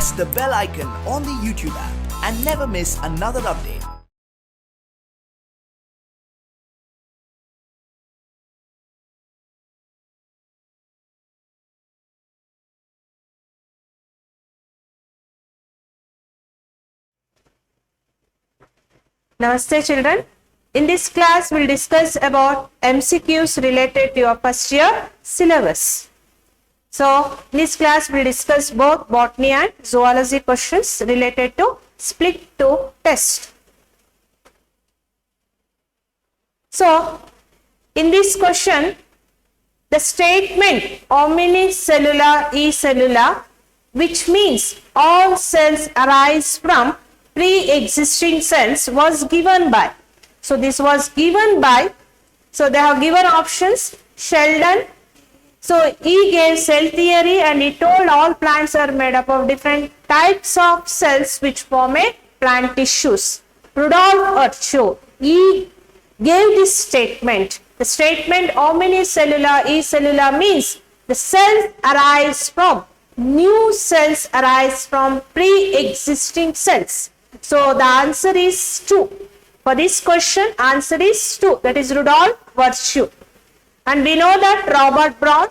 press the bell icon on the YouTube app and never miss another update. Namaste children. In this class we will discuss about MCQs related to your first year syllabus. So in this class we will discuss both botany and zoology questions related to split 2 test. So in this question the statement omnicellular e cellula, which means all cells arise from pre-existing cells, was given by. So this was given by, so they have given options. Sheldon, so he gave cell theory and he told all plants are made up of different types of cells which form a plant tissues. Rudolf Virchow, he gave this statement. The statement omnicellular e cellula means the cells arise from, new cells arise from pre-existing cells. So the answer is 2. For this question, answer is 2. That is Rudolf Virchow. And we know that Robert Brown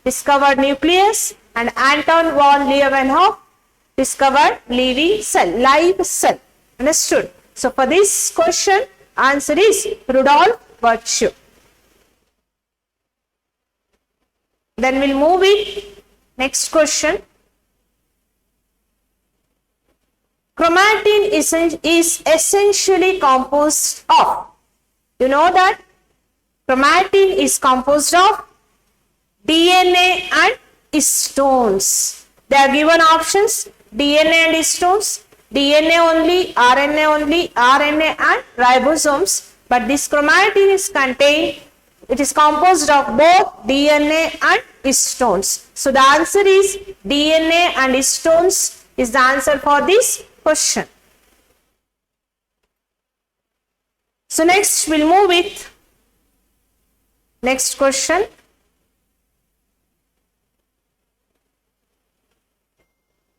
discovered nucleus and Anton von Leeuwenhoek discovered living cell, live cell. Understood? So for this question, answer is Rudolf Virchow. Then we'll move it. Next question. Chromatin is essentially composed of, you know that chromatin is composed of DNA and histones. They are given options: DNA and histones, DNA only, RNA and ribosomes. But this chromatin is contained, it is composed of both DNA and histones. So the answer is DNA and histones is the answer for this question. So next we'll move with next question.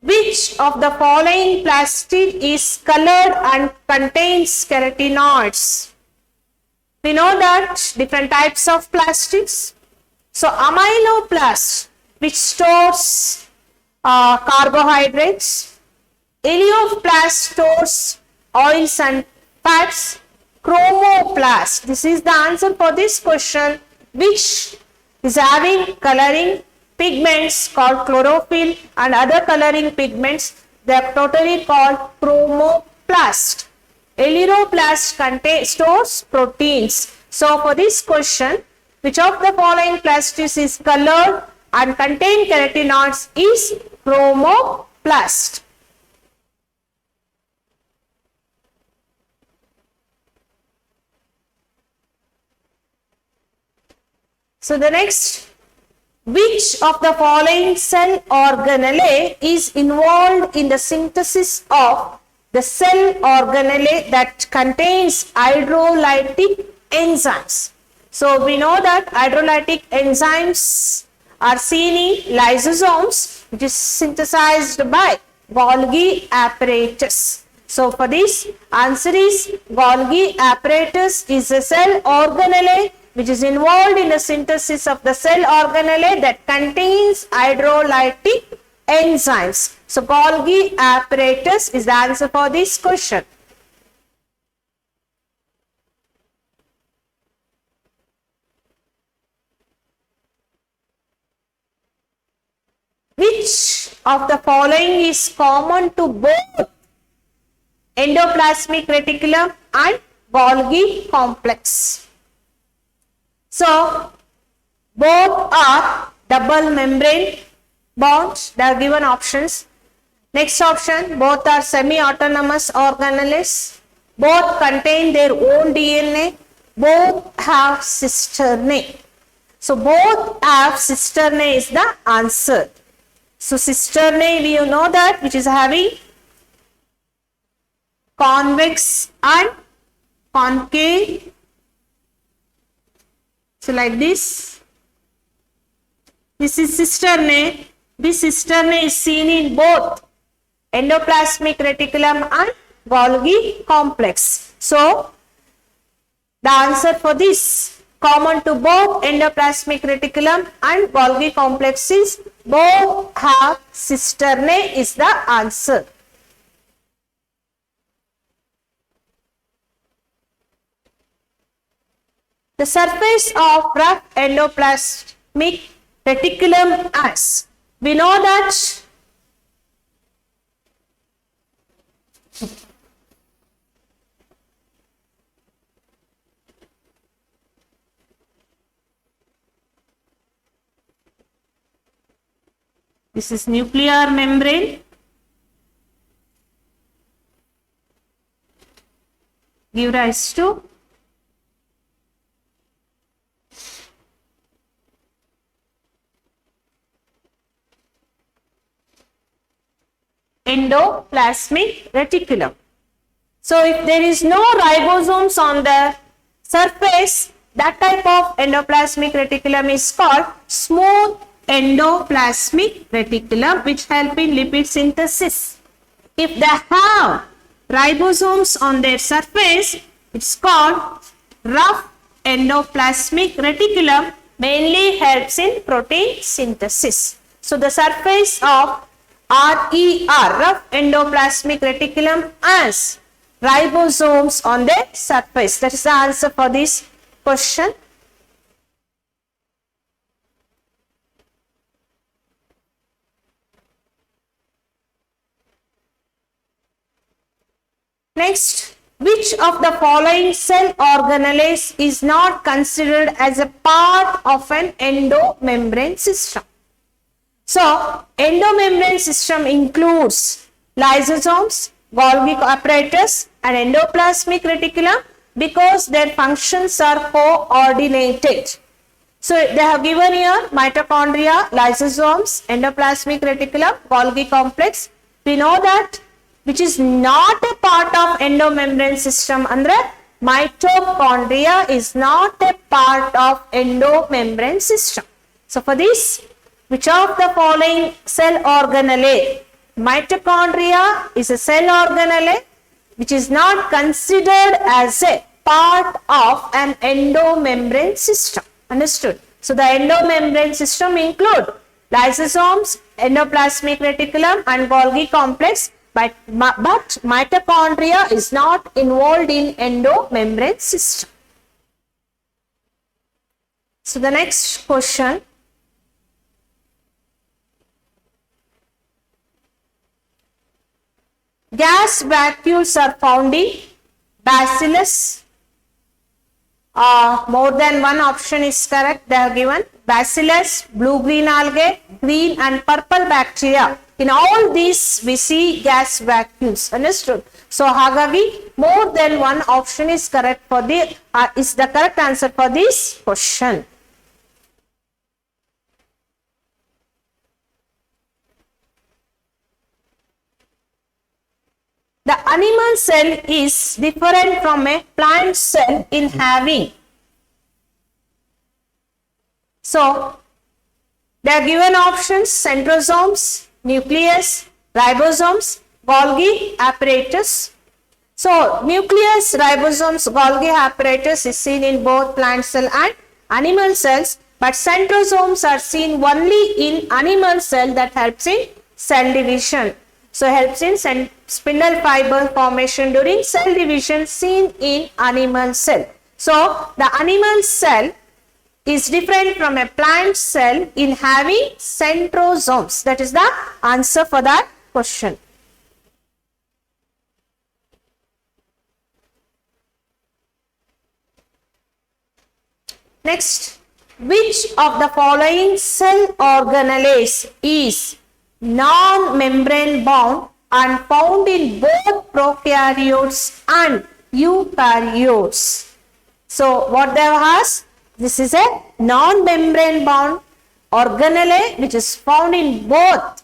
Which of the following plastic is colored and contains carotenoids? We know that different types of plastics. So amyloplast, which stores carbohydrates. Helioplast stores oils and fats. Chromoplast, this is the answer for this question, which is having coloring pigments called chlorophyll and other coloring pigments. They are totally called chromoplast. Helioplast stores proteins. So for this question, which of the following plastics is colored and contain carotenoids is chromoplast. So the next, which of the following cell organelle is involved in the synthesis of the cell organelle that contains hydrolytic enzymes? So we know that hydrolytic enzymes are seen in lysosomes, which is synthesized by Golgi apparatus. So for this, answer is Golgi apparatus is a cell organelle which is involved in the synthesis of the cell organelle that contains hydrolytic enzymes. So Golgi apparatus is the answer for this question. Which of the following is common to both endoplasmic reticulum and Golgi complex? So both are double membrane bonds. They are given options. Next option, both are semi-autonomous organelles. Both contain their own DNA. Both have cisternae. So both have cisternae is the answer. So cisternae, we know that, which is having convex and concave. So like this. This is cisternae. This cisternae is seen in both endoplasmic reticulum and Golgi complex. So, the answer for this, common to both endoplasmic reticulum and Golgi complex, is both have cisternae is the answer. The surface of rough endoplasmic reticulum as we know that this is nuclear membrane, give rise to endoplasmic reticulum. So, if there is no ribosomes on the surface, that type of endoplasmic reticulum is called smooth endoplasmic reticulum, which help in lipid synthesis. If they have ribosomes on their surface, it's called rough endoplasmic reticulum, mainly helps in protein synthesis. So, the surface of RER, rough endoplasmic reticulum, as ribosomes on the surface. That is the answer for this question. Next, which of the following cell organelles is not considered as a part of an endomembrane system? So, endomembrane system includes lysosomes, Golgi apparatus and endoplasmic reticulum because their functions are coordinated. So, they have given here mitochondria, lysosomes, endoplasmic reticulum, Golgi complex. We know that which is not a part of endomembrane system andre mitochondria is not a part of endomembrane system. So, for this, which of the following cell organelle? Mitochondria is a cell organelle which is not considered as a part of an endomembrane system. Understood? So, the endomembrane system include lysosomes, endoplasmic reticulum and Golgi complex, but mitochondria is not involved in endomembrane system. So, the next question. Gas vacuoles are found in Bacillus. More than one option is correct. They are given Bacillus, blue-green algae, green and purple bacteria. In all these, we see gas vacuoles. Understood? So, hagagi more than one option is correct for the is the correct answer for this question. The animal cell is different from a plant cell in having. So, they are given options: centrosomes, nucleus, ribosomes, Golgi apparatus. So, nucleus, ribosomes, Golgi apparatus is seen in both plant cell and animal cells, but centrosomes are seen only in animal cell, that helps in cell division. So, helps in spindle fiber formation during cell division seen in animal cell. So, the animal cell is different from a plant cell in having centrosomes. That is the answer for that question. Next, which of the following cell organelles is non-membrane bound and found in both prokaryotes and eukaryotes? So, what they has? This is a non-membrane bound organelle which is found in both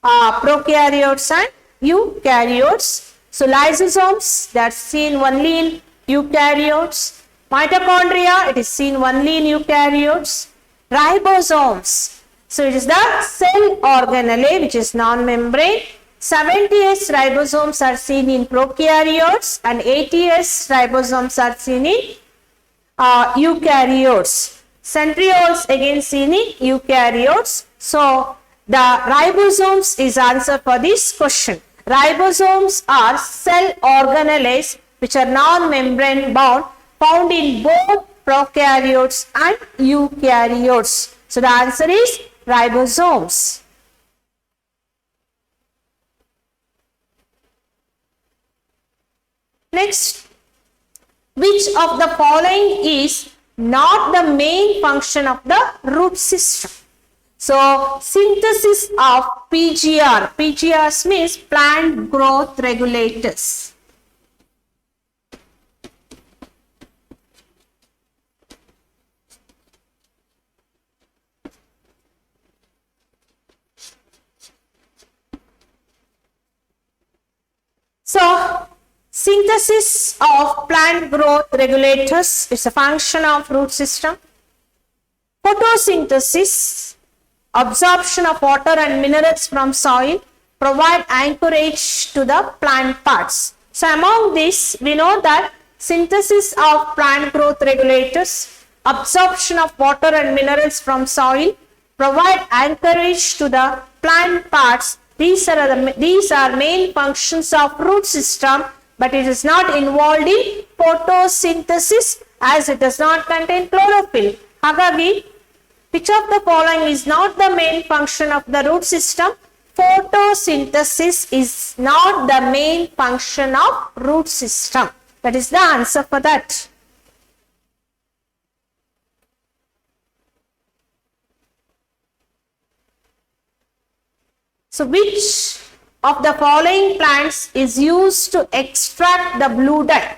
prokaryotes and eukaryotes. So, lysosomes, that is seen only in eukaryotes. Mitochondria, it is seen only in eukaryotes. Ribosomes, so it is the cell organelle which is non-membrane. 70S ribosomes are seen in prokaryotes and 80S ribosomes are seen in eukaryotes. Centrioles again seen in eukaryotes. So the ribosomes is answer for this question. Ribosomes are cell organelles which are non-membrane bound, found in both prokaryotes and eukaryotes. So the answer is ribosomes. Next, which of the following is not the main function of the root system? So, synthesis of PGR. PGRs means plant growth regulators. So, synthesis of plant growth regulators is a function of root system. Photosynthesis, absorption of water and minerals from soil, provide anchorage to the plant parts. So among this, we know that synthesis of plant growth regulators, absorption of water and minerals from soil, provide anchorage to the plant parts. These are main functions of root system, but it is not involved in photosynthesis as it does not contain chlorophyll. Hagagi, which of the following is not the main function of the root system? Photosynthesis is not the main function of root system. That is the answer for that. So, which of the following plants is used to extract the blue dye?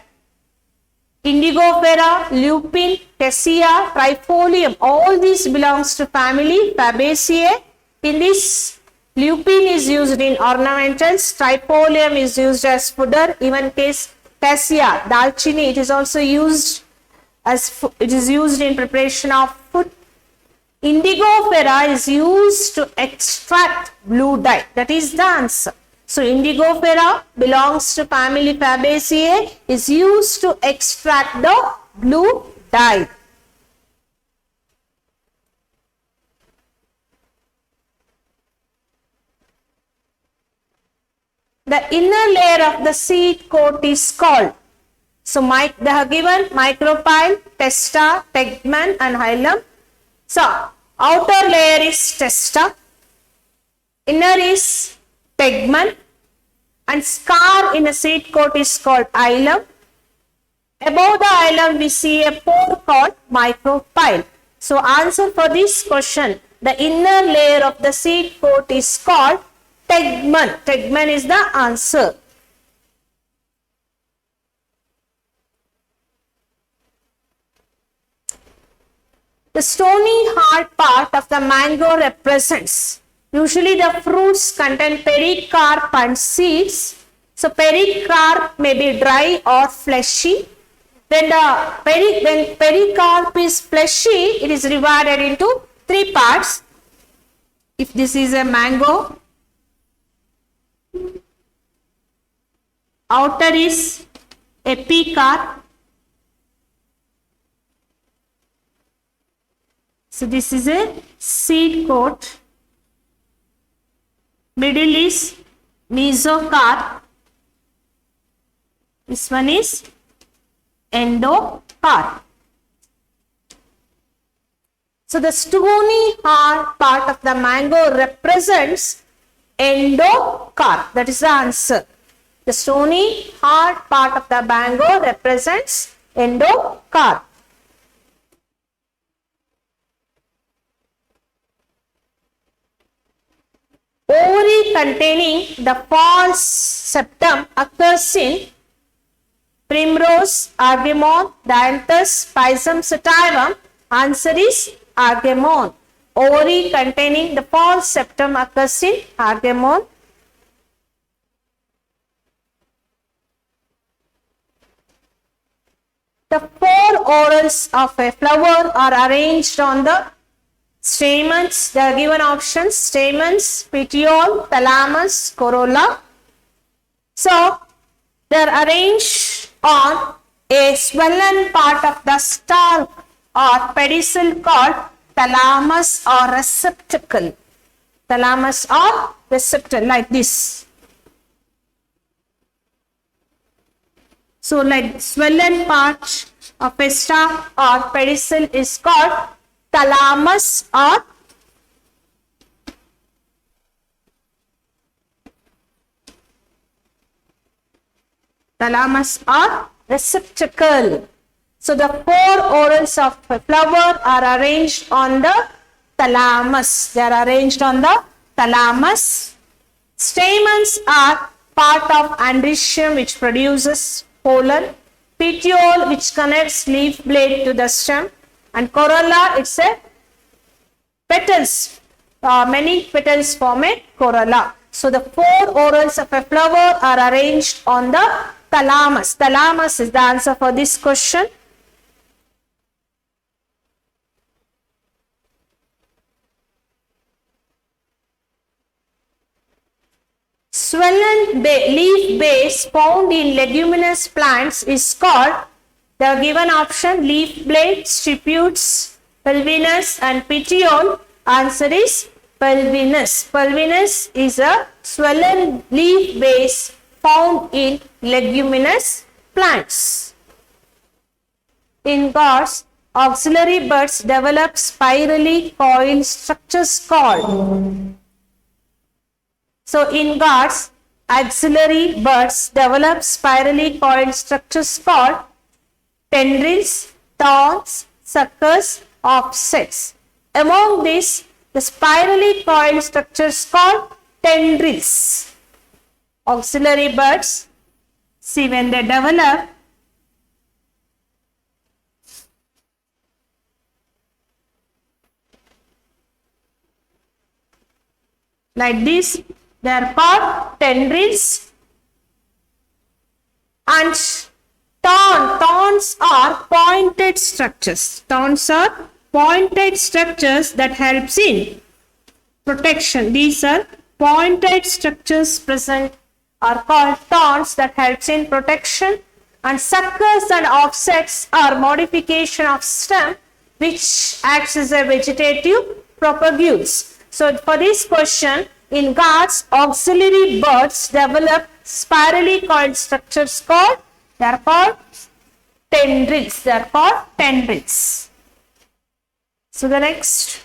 Indigofera, lupin, cassia, trifolium, all these belongs to family Fabaceae. In this, lupin is used in ornamentals, trifolium is used as fodder, even case cassia, dalchini, it is also used as in preparation of food. Indigofera is used to extract blue dye. That is the answer. So, Indigofera belongs to family Fabaceae, is used to extract the blue dye. The inner layer of the seed coat is called. So, they have given micropyle, testa, tegmen and hilum. So, outer layer is testa, inner is tegmen, and scar in a seed coat is called hilum. Above the hilum we see a pore called micropyle. So, answer for this question, the inner layer of the seed coat is called tegmen. Tegmen is the answer. The stony hard part of the mango represents, usually the fruits contain pericarp and seeds. So, pericarp may be dry or fleshy. When pericarp is fleshy, it is divided into three parts. If this is a mango, outer is epicarp. So, this is a seed coat. Middle is mesocarp. This one is endocarp. So, the stony hard part of the mango represents endocarp. That is the answer. The stony hard part of the mango represents endocarp. Ovary containing the false septum occurs in primrose, argemone, dianthus, pisum sativum. Answer is argemone. Ovary containing the false septum occurs in argemone. The four orals of a flower are arranged on the Stamens, they are given options: stamens, petiole, thalamus, corolla. So, they are arranged on a swollen part of the stalk or pedicel called thalamus or receptacle. Thalamus or receptacle, like this. So, like swollen part of a stalk or pedicel is called thalamus or receptacle. So the four orals of a flower are arranged on the thalamus. They are arranged on the thalamus. Stamens are part of androecium which produces pollen. Petiole which connects leaf blade to the stem. And corolla, it's a petals. Many petals form a corolla. So the four orals of a flower are arranged on the thalamus. Thalamus is the answer for this question. Swollen leaf base found in leguminous plants is called, the given option, leaf blade, stipules, pulvinus and petiole. Answer is pulvinus. Pulvinus is a swollen leaf base found in leguminous plants. In gourds, auxiliary buds develop spirally coiled structures called. So in gourds, auxiliary buds develop spirally coiled structures called tendrils, thorns, suckers, offsets. Among these, the spirally coiled structures called tendrils. Auxiliary buds, see, when they develop, like this, they are called tendrils. And thorns are pointed structures. Thorns are pointed structures that helps in protection. These are pointed structures present are called thorns that helps in protection. And suckers and offsets are modification of stem which acts as a vegetative propagules. So for this question, in gourds, auxiliary buds develop spirally coiled structures called, they are called tendrils. They are called tendrils. So the next,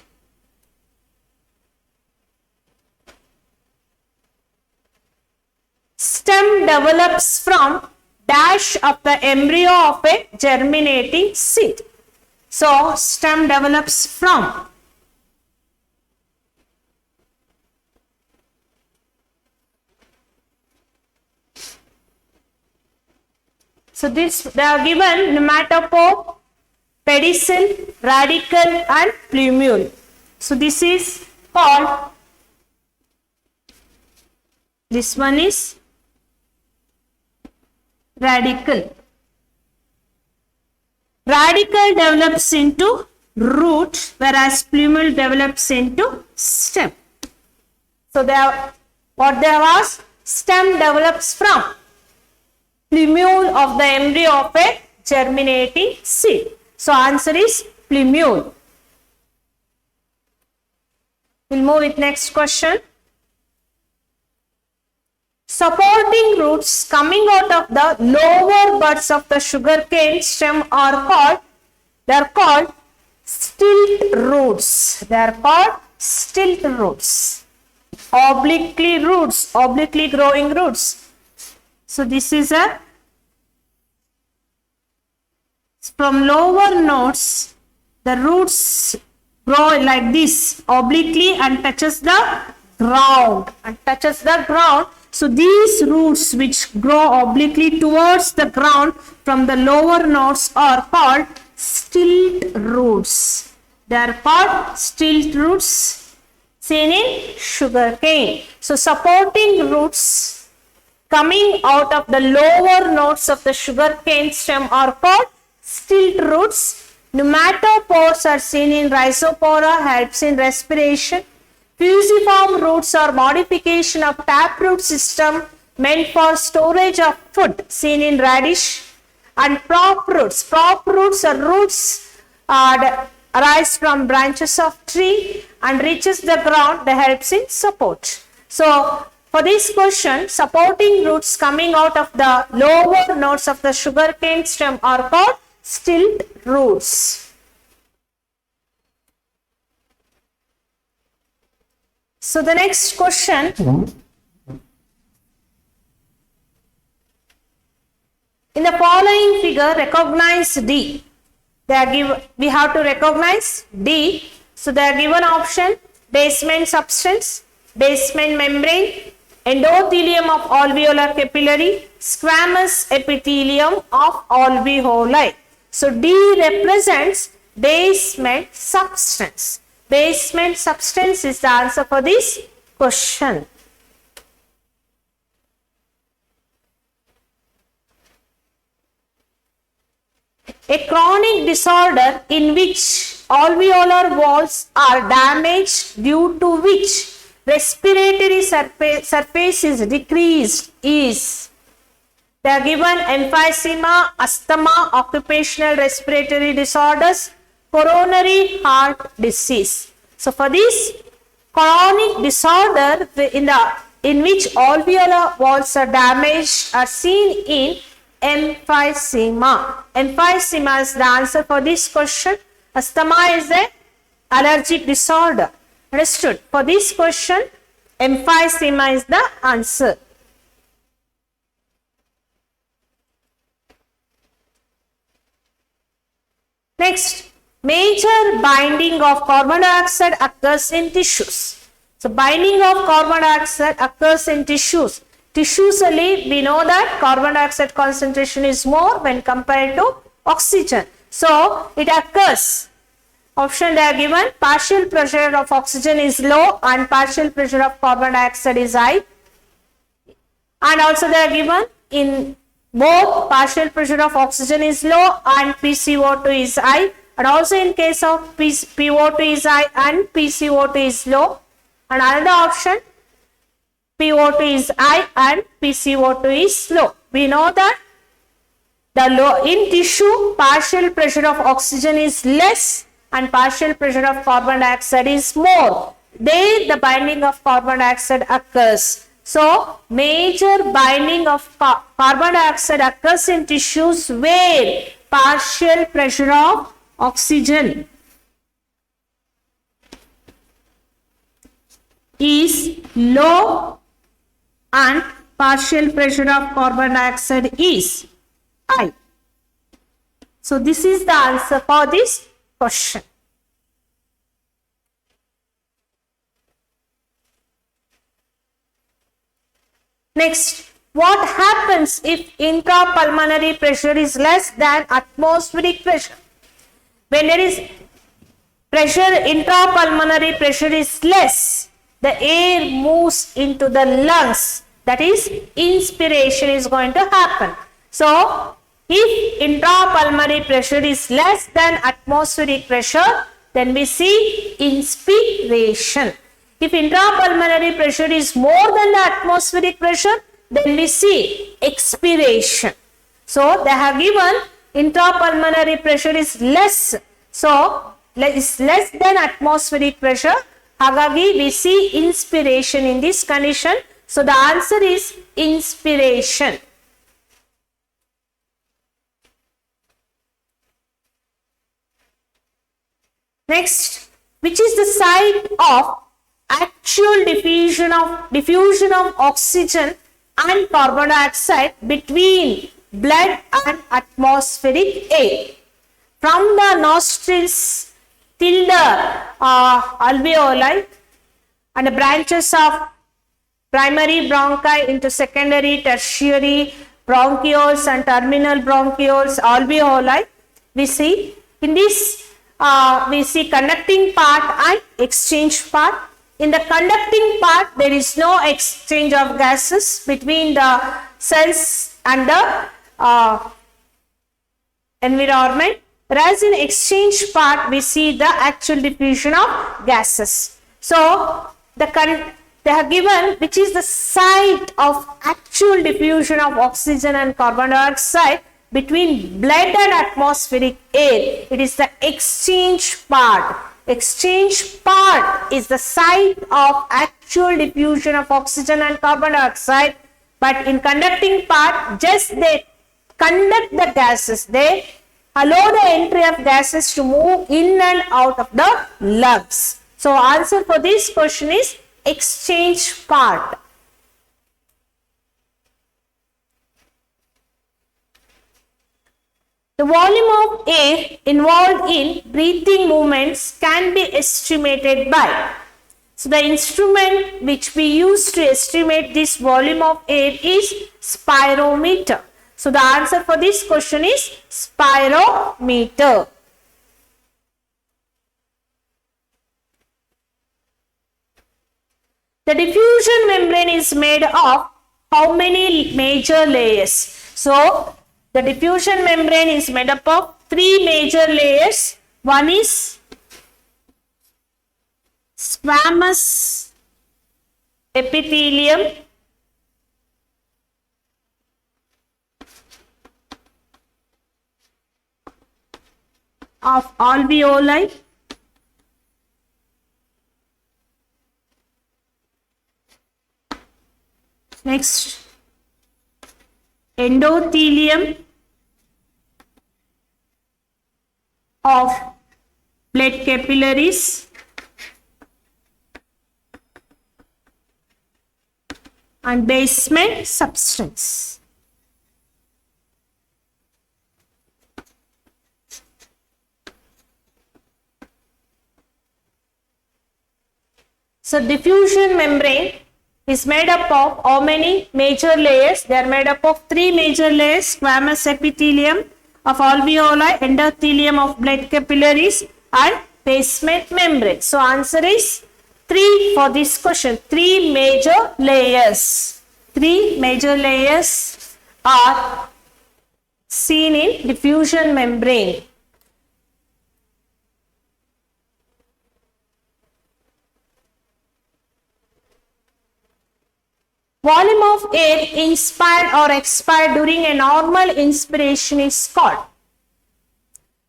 stem develops from dash of the embryo of a germinating seed. So stem develops from so this they are given nematopode, pedicel, radicle and plumule. So this is called, this one is radicle. Radicle develops into root, whereas plumule develops into stem. So they are, what they was, stem develops from plumule of the embryo of a germinating seed. So answer is plumule. We'll move with next question. Supporting roots coming out of the lower buds of the sugarcane stem are called, they are called stilt roots. They are called stilt roots. Obliquely roots, obliquely growing roots. So this is a, from lower nodes, the roots grow like this, obliquely, and touches the ground, So these roots which grow obliquely towards the ground from the lower nodes are called stilt roots. They are called stilt roots seen in sugarcane. So supporting roots coming out of the lower nodes of the sugarcane stem are called stilt roots. Pneumatophores are seen in Rhizopora, helps in respiration. Fusiform roots are modification of taproot system meant for storage of food, seen in radish. And prop roots are roots that arise from branches of tree and reaches the ground, that helps in support. So for this question, supporting roots coming out of the lower nodes of the sugarcane stem are called stilt roots. So the next question, in the following figure, recognize D. We have to recognize D. So they are given option: basement substance, basement membrane, endothelium of alveolar capillary, squamous epithelium of alveoli. So D represents basement substance. Basement substance is the answer for this question. A chronic disorder in which alveolar walls are damaged, due to which respiratory surface is decreased, is. They are given emphysema, asthma, occupational respiratory disorders, coronary heart disease. So for this chronic disorder in which alveolar walls are damaged are seen in emphysema. Emphysema is the answer for this question. Asthma is an allergic disorder. Understood? For this question, emphysema is the answer. Next, major binding of carbon dioxide occurs in tissues. So binding of carbon dioxide occurs in tissues. Tissues only, we know that carbon dioxide concentration is more when compared to oxygen. So it occurs. Option they are given: partial pressure of oxygen is low and partial pressure of carbon dioxide is high. And also they are given in both partial pressure of oxygen is low and PCO2 is high. And also in case of PO2 is high and PCO2 is low. And another option, PO2 is high and PCO2 is low. We know that in tissue, partial pressure of oxygen is less and partial pressure of carbon dioxide is more. There the binding of carbon dioxide occurs. So major binding of carbon dioxide occurs in tissues where partial pressure of oxygen is low and partial pressure of carbon dioxide is high. So this is the answer for this question. Next, what happens if intrapulmonary pressure is less than atmospheric pressure? When there is pressure, intrapulmonary pressure is less, the air moves into the lungs. That is, inspiration is going to happen. So, if intrapulmonary pressure is less than atmospheric pressure, then we see inspiration. If intrapulmonary pressure is more than the atmospheric pressure, then we see expiration. So, they have given intrapulmonary pressure is less. So, is less than atmospheric pressure. Hagagi, we see inspiration in this condition. So, the answer is inspiration. Next, which is the site of actual diffusion of oxygen and carbon dioxide between blood and atmospheric air? From the nostrils till the alveoli and the branches of primary bronchi into secondary, tertiary bronchioles and terminal bronchioles, alveoli, we see in this we see conducting part and exchange part. In the conducting part, there is no exchange of gases between the cells and the environment. whereas in exchange part we see the actual diffusion of gases. So they have given which is the site of actual diffusion of oxygen and carbon dioxide between blood and atmospheric air. It is the exchange part. Exchange part is the site of actual diffusion of oxygen and carbon dioxide, but in conducting part, just they conduct the gases. They allow the entry of gases to move in and out of the lungs. So answer for this question is exchange part. The volume of air involved in breathing movements can be estimated by. So the instrument which we use to estimate this volume of air is spirometer. So the answer for this question is spirometer. The diffusion membrane is made of how many major layers? So the diffusion membrane is made up of 3 major layers. One is squamous epithelium, of alveoli. Next, endothelium of blood capillaries, and basement substance. So diffusion membrane is made up of how many major layers? They are made up of 3 major layers: squamous epithelium of alveoli, endothelium of blood capillaries, and basement membrane. So answer is 3 for this question. 3 major layers. 3 major layers are seen in diffusion membrane. Volume of air inspired or expired during a normal inspiration is called.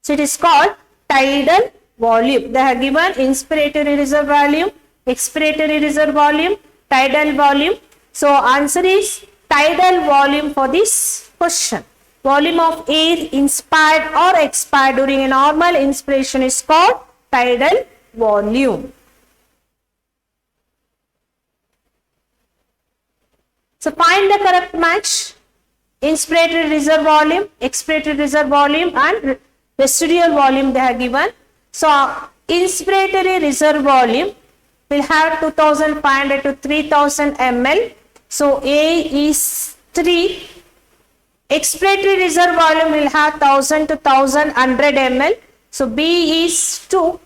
So it is called tidal volume. They have given inspiratory reserve volume, expiratory reserve volume, tidal volume. So answer is tidal volume for this question. Volume of air inspired or expired during a normal inspiration is called tidal volume. So find the correct match: inspiratory reserve volume, expiratory reserve volume, and residual volume they have given. So inspiratory reserve volume will have 2500 to 3000 ml. So A is 3. Expiratory reserve volume will have 1000 to 1100 ml. So B is 2.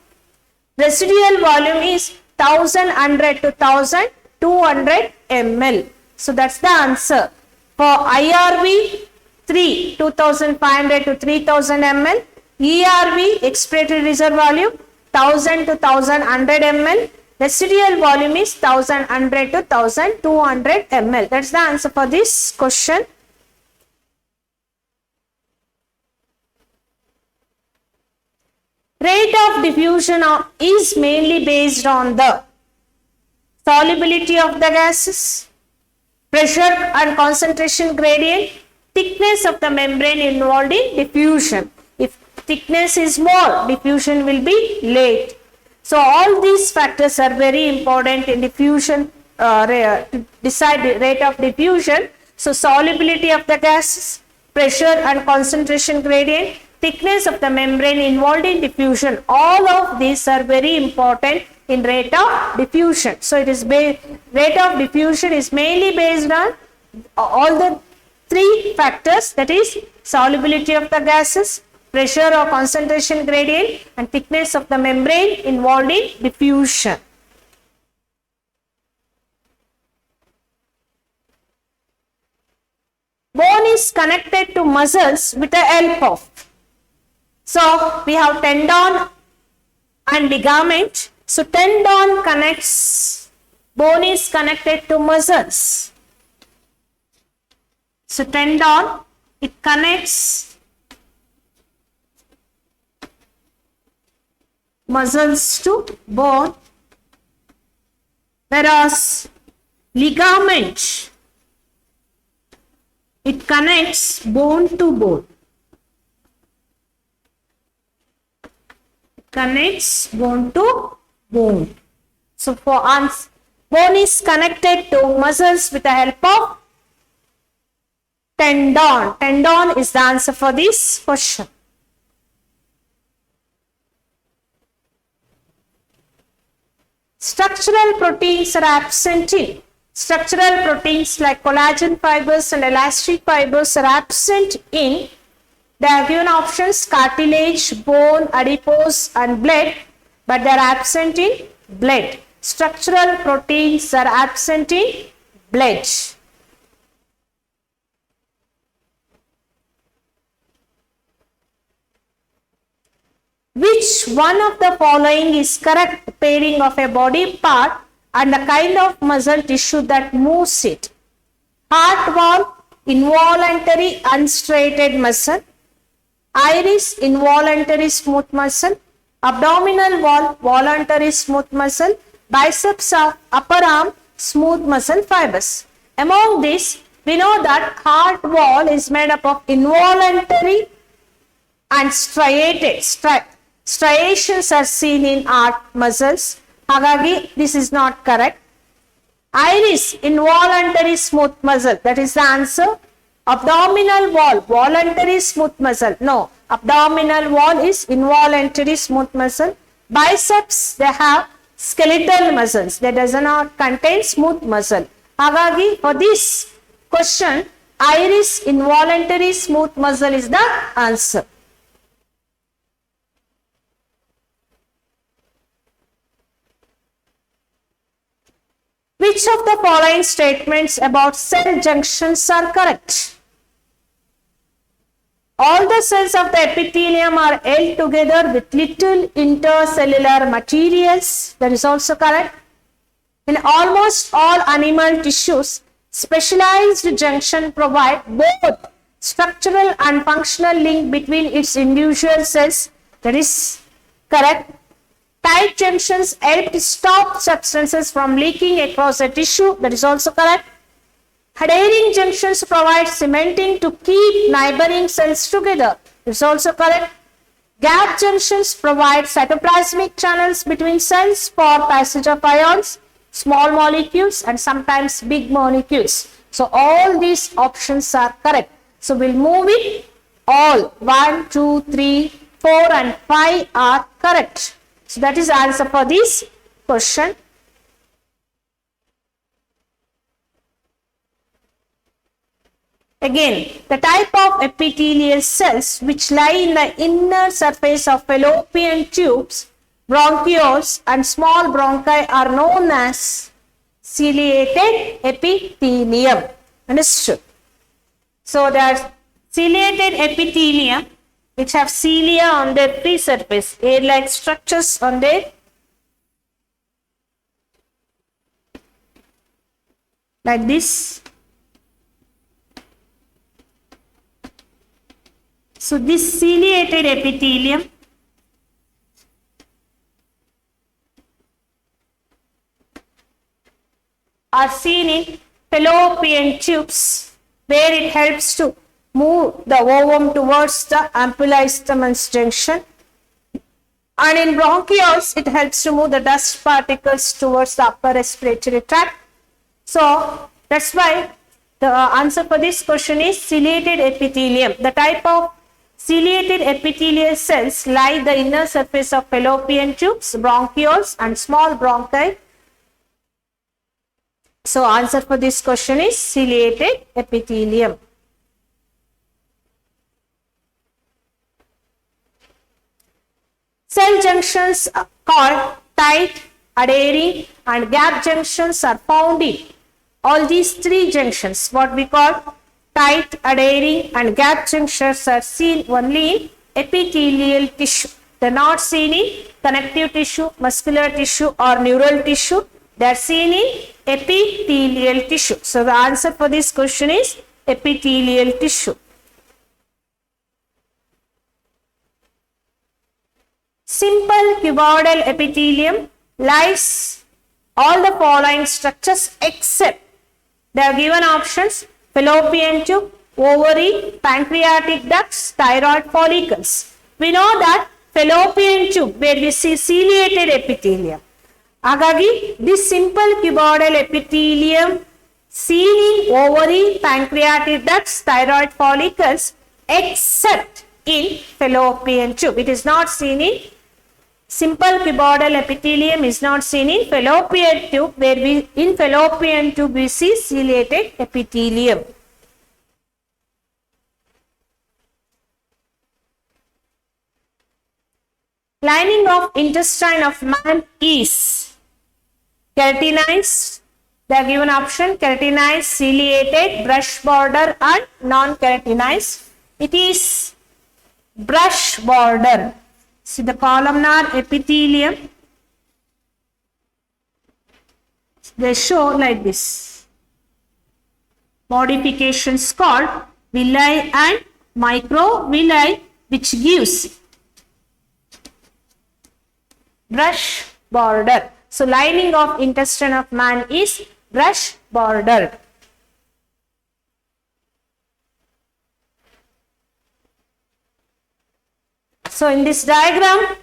Residual volume is 1100 to 1200 ml. So that's the answer. For IRV 3, 2500 to 3000 ml. ERV, expiratory reserve volume, 1000 to 1100 ml. Residual volume is 1100 to 1200 ml. That's the answer for this question. Rate of diffusion is mainly based on the solubility of the gases, pressure and concentration gradient, thickness of the membrane involved in diffusion. If thickness is more, diffusion will be late. So all these factors are very important in diffusion to decide the rate of diffusion. So solubility of the gases, pressure and concentration gradient, thickness of the membrane involved in diffusion, all of these are very important in rate of diffusion. So it is rate of diffusion is mainly based on all the 3 factors, that is solubility of the gases, pressure or concentration gradient, and thickness of the membrane involved in diffusion. Bone is connected to muscles with the help of So we have tendon and ligament. So tendon connects, bone is connected to muscles. So tendon, it connects muscles to bone, whereas ligament, it connects bone to bone. Connects bone to bone. So for us, bone is connected to muscles with the help of tendon. Tendon is the answer for this question. Structural proteins are absent in. Structural proteins like collagen fibers and elastic fibers are absent in. They are given options: cartilage, bone, adipose and blood, but they are absent in blood. Structural proteins are absent in blood. Which one of the following is correct pairing of a body part and the kind of muscle tissue that moves it? Heart wall, involuntary unstraighted muscle. Iris, involuntary smooth muscle. Abdominal wall, voluntary smooth muscle. Biceps of upper arm, smooth muscle fibers. Among these, we know that heart wall is made up of involuntary and striated. Striations are seen in heart muscles. Hagagi, this is not correct. Iris, involuntary smooth muscle. That is the answer. Abdominal wall, voluntary smooth muscle. No, abdominal wall is involuntary smooth muscle. Biceps, they have skeletal muscles. That does not contain smooth muscle. Hagagi, for this question, iris, involuntary smooth muscle is the answer. Which of the following statements about cell junctions are correct? All the cells of the epithelium are held together with little intercellular materials. That is also correct. In almost all animal tissues, specialized junction provide both structural and functional link between its individual cells. That is correct. Tight junctions help to stop substances from leaking across a tissue. That is also correct. Adhering junctions provide cementing to keep neighboring cells together. That is also correct. Gap junctions provide cytoplasmic channels between cells for passage of ions, small molecules and sometimes big molecules. So all these options are correct. So we'll move it all. 1, 2, 3, 4 and 5 are correct. So that is the answer for this question. Again, the type of epithelial cells which lie in the inner surface of fallopian tubes, bronchioles and small bronchi are known as ciliated epithelium. Understood? So there's ciliated epithelium which have cilia on their free surface, hair-like structures on their like this. So this ciliated epithelium are seen in fallopian tubes where it helps to move the ovum towards the ampulla isthmus junction, and in bronchioles it helps to move the dust particles towards the upper respiratory tract. So that's why the answer for this question is ciliated epithelium. The type of ciliated epithelial cells lie the inner surface of fallopian tubes, bronchioles and small bronchi. So answer for this question is ciliated epithelium. Cell junctions called tight, adhering and gap junctions are found in all these three junctions. What we call tight, adhering and gap junctions are seen only in epithelial tissue. They are not seen in connective tissue, muscular tissue or neural tissue. They are seen in epithelial tissue. So the answer for this question is epithelial tissue. Simple cuboidal epithelium lies all the following structures except they are given options: fallopian tube, ovary, pancreatic ducts, thyroid follicles. We know that fallopian tube where we see ciliated epithelium. Agagi, this simple cuboidal epithelium seen in ovary, pancreatic ducts, thyroid follicles except in fallopian tube. It is not seen in simple cuboidal epithelium is not seen in fallopian tube, where in fallopian tube we see ciliated epithelium. Lining of intestine of man is keratinized. They are given option: keratinized, ciliated, brush border and non-keratinized. It is brush border. See the columnar epithelium, they show like this. Modifications called villi and microvilli, which gives brush border. So lining of intestine of man is brush border. So in this diagram,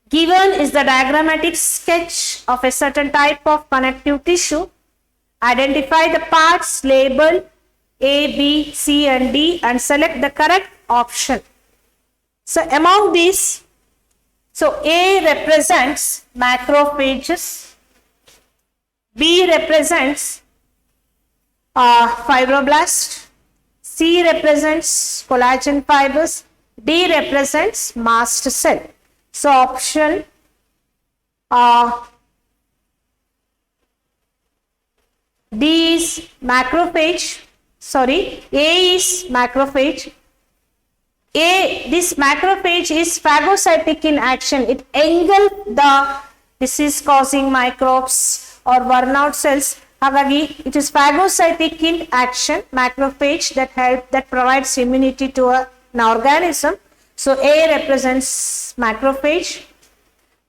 given is the diagrammatic sketch of a certain type of connective tissue. Identify the parts labeled A, B, C and D and select the correct option. So among these, so A represents macrophages, B represents fibroblast, C represents collagen fibers, D represents mast cell. So option D is macrophage, sorry, A is macrophage. This macrophage is phagocytic in action. It engulfs the disease causing microbes or burnout cells. However, it is phagocytic in action, macrophage that provides immunity to an organism. So A represents macrophage.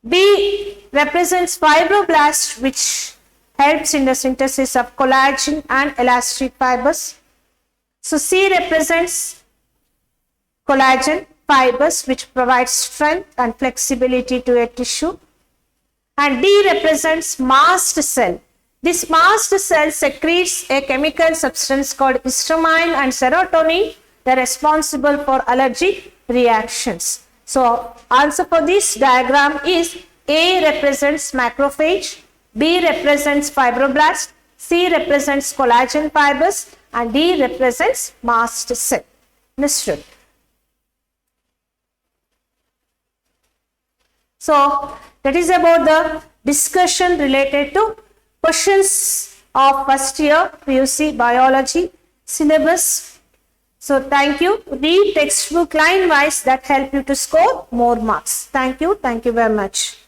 B represents fibroblast, which helps in the synthesis of collagen and elastic fibers. So C represents collagen fibers, which provides strength and flexibility to a tissue. And D represents mast cell. This mast cell secretes a chemical substance called histamine and serotonin. They are responsible for allergic reactions. So answer for this diagram is A represents macrophage, B represents fibroblast, C represents collagen fibers and D represents mast cell. Understood? So that is about the discussion related to questions of first year PUC biology syllabus. So thank you. Read textbook line wise, that help you to score more marks. Thank you. Thank you very much.